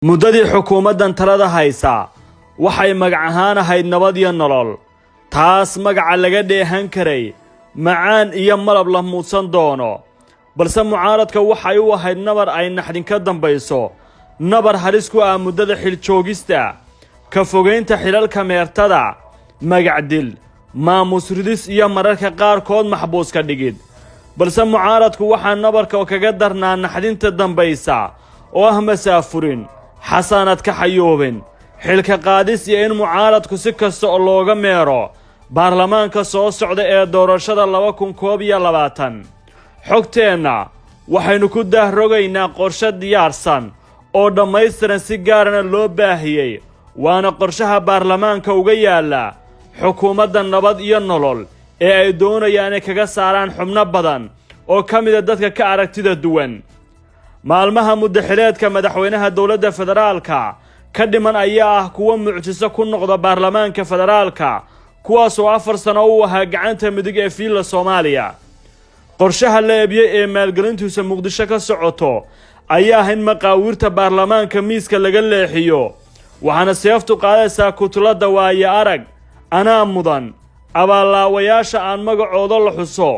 muddadii xukuumaddan talada haysa waxay magac ahaan ahayd nabad iyo nolol taas magaca laga dheehan karay macaan iyo malab la muudsan doono balse mucaaradka waxay u ahayd nabar ay naxdin ka dambayso nabar halis ku ah muddada xil joogista ka fogeynta xilalka meertada magac dil maamus ridis iyo mararka qaarkood maxbuus ka dhigid balse mucaaradku waxaa nabarka kaga darnaa naxdinta dambaysa oo ah masaafurin xasaanad ka xayoobin xilka qaadis iyo in mucaaradku si kasta oo looga meero baarlamaanka soo socda ee doorashada 2021 xogteenna waxaynu ku daahrogaynaa qorshe diyaarsan oo dhammaystiran si gaarana loo baahiyey waana qorshaha baarlamaanka uga yaala xukuumadda nabad iyo nolol ee ay doonayaan inay kaga saaraan xubno badan oo ka mid ah dadka ka aragtida duwan maalmaha muddaxileedka madaxweynaha dowladda federaalka ka dhiman ayaa ah kuwa mucjiso ku noqda baarlamaanka federaalka kuwaas oo 4 sano u ahaa gacanta midig ee Fيلا Soomaaliya qorshaha la eebiyay ee maalgelintiisa muqdisho ka socoto ayaa in maqaawirta baarlamaanka miiska laga leexiyo waxaana seeftu qaadaysaa kutulada waaya arag anaa mudan abaalaawayaasha aan magacooda la xuso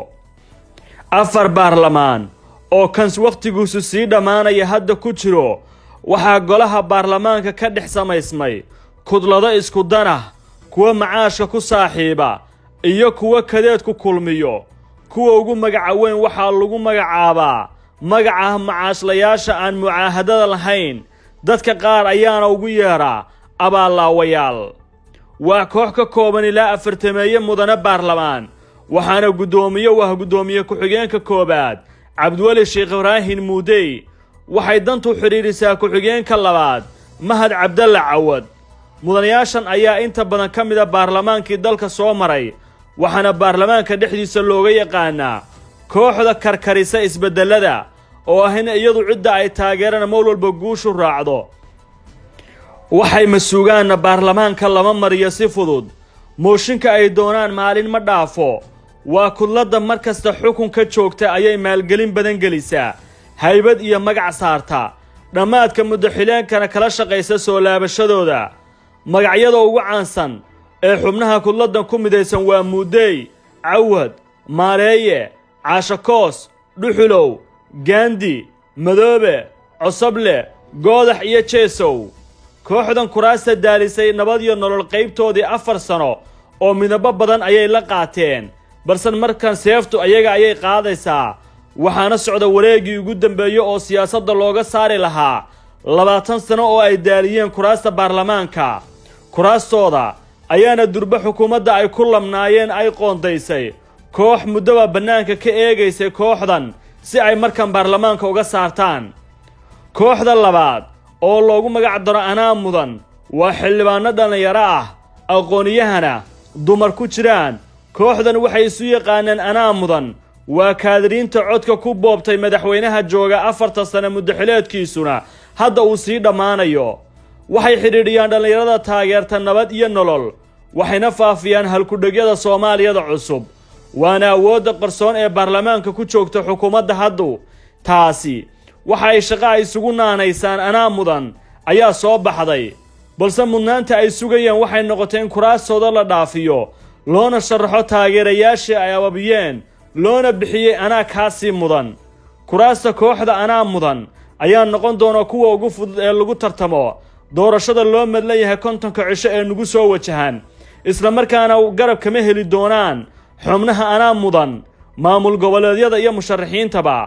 4 baarlamaan oo kans waqtigiisu sii dhamaanaya hadda ku jiro waxaa golaha baarlamaanka ka dhex samaysmay kudlado isku danah kuwa macaashka ku saaxiiba iyo kuwa kadeed ku kulmiyo kuwa ugu magaca weyn waxaa lagu magacaabaa magaca macaashlayaasha aan mucaahadada lahayn dadka qaar ayaana ugu yeeraa abaalaawayaal waa koox ka kooban ilaa 40 mudane baarlamaan waxaana gudoomiye ku-xigeenka koobaad cabdiweli sheekh ibraahim muudey waxay dantu xiriirisaa ku-xigeenka labaad mahad cabdalla cawad mudanayaashan ayaa inta badan ka mid ah baarlamaankii dalka soo maray waxaana baarlamaanka dhexdiisa looga yaqaanaa kooxda karkarisa isbedelada oo ah in iyadu cidda ay taageerana mool walba guushu raacdo waxay masuugaana baarlamaanka lama mariyo si fudud mooshinka ay doonaan maalin ma dhaafo waa kudlada markasta xukunka joogta ayay maalgelin badan gelisaa haybad iyo magac saarta dhammaadka muddaxileenkana kala shaqaysa soo laabashadooda magacyada ugu caansan ee xubnaha kudladan ku midaysan waa muudey cawad maareeye caashakoos dhuxulow gaandi madoobe cusable goodax iyo jeesow kooxdan kuraasta daalisay nabad iyo nolol qaybtoodii 4 sano oo midabo badan ayay la qaateen balse markan seeftu ayaga ayay qaadaysaa waxaana socda wareegii ugu dambeeyay oo siyaasadda looga saari lahaa 20 sano oo ay daaliyeen kuraasta baarlamaanka kuraastooda ayaana durba xukuumadda ay ku lamnaayeen ay qoondaysay koox muddaba bannaanka ka eegaysay kooxdan si ay markan baarlamaanka uga saartaan kooxda labaad oo loogu magac daro anaa mudan waa xildhibaano dhalinyaro ah aqooniyahana dumar ku jiraan kooxdan waxay isu yaqaaneen anaa mudan waa kaadiriinta codka ku boobtay madaxweynaha jooga 4 sano muddaxileedkiisuna hadda uu sii dhammaanayo waxay xidhiidhiyaan dhalinyarada taageerta nabad iyo nolol waxayna faafiyaan halkudhagyada Soomaaliyada cusub waana awoodda qarsoon ee baarlamaanka ku joogta xukuumadda haddu taasi waxa ay shaqo isugu naanaysaan anaa mudan ayaa soo baxday balse mudnaanta ay sugayeen waxay noqoteen kuraastooda la dhaafiyo loona sharaxo taageerayaashii ay ababiyeen loona bixiyey anaa kaasii mudan kuraasta kooxda anaa mudan ayaa noqon doona kuwa ugu fudud ee lagu tartamo doorashada loo madlan yahay 50 cisho ee nagu soo wajahan isla markaana garab kama heli doonaan xubnaha anaa mudan maamul goboleedyada iyo musharaxiintaba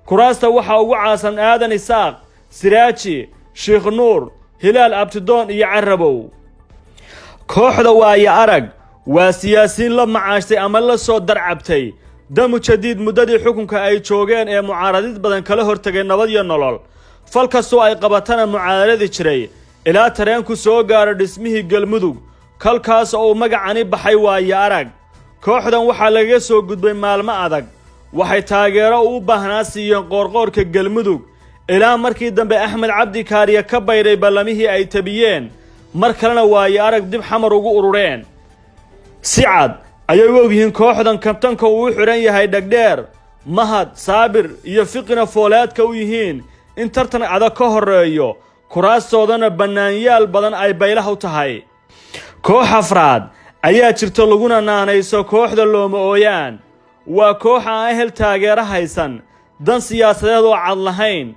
kuraasta waxaa ugu caasan aadan isaaq siraaji sheekh nuur hilaal abtidoon iyo carabow kooxda waaya arag waa siyaasiin la macaashtay ama la soo darcabtay damu jadiid muddadii xukunka ay joogeen ee mucaaradid badan kala hortagay nabad iyo nolol falkastoo ay qabatana mucaaradii jiray ilaa tareenku soo gaaro dhismihii galmudug kalkaas oo magacani baxay waaya arag kooxdan waxaa laga soo gudbay maalmo adag waxay taageero u baahnaa siiyeen qoorqoorka galmudug ilaa markii dambe axmed cabdi kaariye ka bayray ballamihii ay tabiyeen mar kalena waaya arag dib xamar ugu urureen si cad ayay u ogyihiin kooxdan kabtanka uu xiran yahay dhagdheer mahad saabir iyo fiqina foolaadka u yihiin in tartan adag ka horeeyo kuraastoodana bannaanyaal badan ay baylah u tahay koox afraad ayaa jirta laguna naanayso kooxda looma ooyaan waa koox aan ehel taageero haysan dan siyaasadeed oo cad lahayn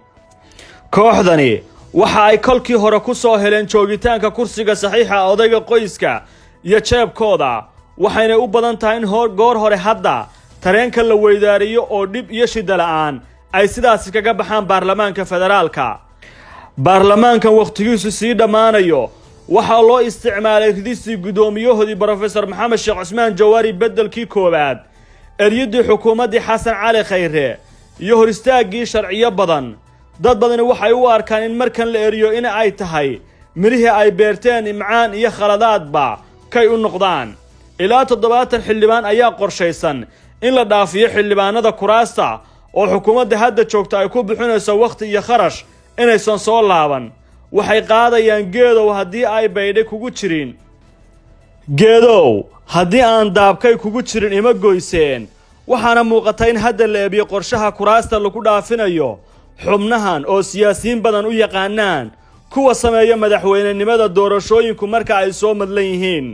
kooxdani waxa ay kolkii hore ku soo heleen joogitaanka kursiga saxiixa odayga qoyska iyo jeebkooda waxayna u badan tahay in goor hore hadda tareenka la weydaariyo oo dhib iyo shida la'aan ay sidaasi kaga baxaan baarlamaanka federaalka baarlamaankan wakhtigiisu sii dhammaanayo waxaa loo isticmaalay ridistii guddoomiyahoodii brofesor maxamed sheekh cusmaan jawaari beddelkii koowaad eryadii xukuumaddii xasan cali khayre iyo hor istaaggii sharciyo badan dad badani waxay u arkaan in markan la eriyo in ay tahay midhihii ay beerteen imcaan iyo khaladaadba kay u noqdaan ilaa 70 xildhibaan ayaa qorshaysan in la dhaafiyo xildhibaanada kuraasta oo xukuumadda hadda joogta ay ku bixinayso wakhti iyo kharash inaysan soo laaban waxay qaadayaan geedow haddii ay baydhay kugu jirin geedow haddii aan daabkay kugu jirin ima goyseen waxaana muuqata in hadda la eebiyo qorshaha kuraasta lagu dhaafinayo xubnahan oo siyaasiyiin badan u yaqaanaan kuwa sameeya madaxweynenimada doorashooyinku marka ay soo madlan yihiin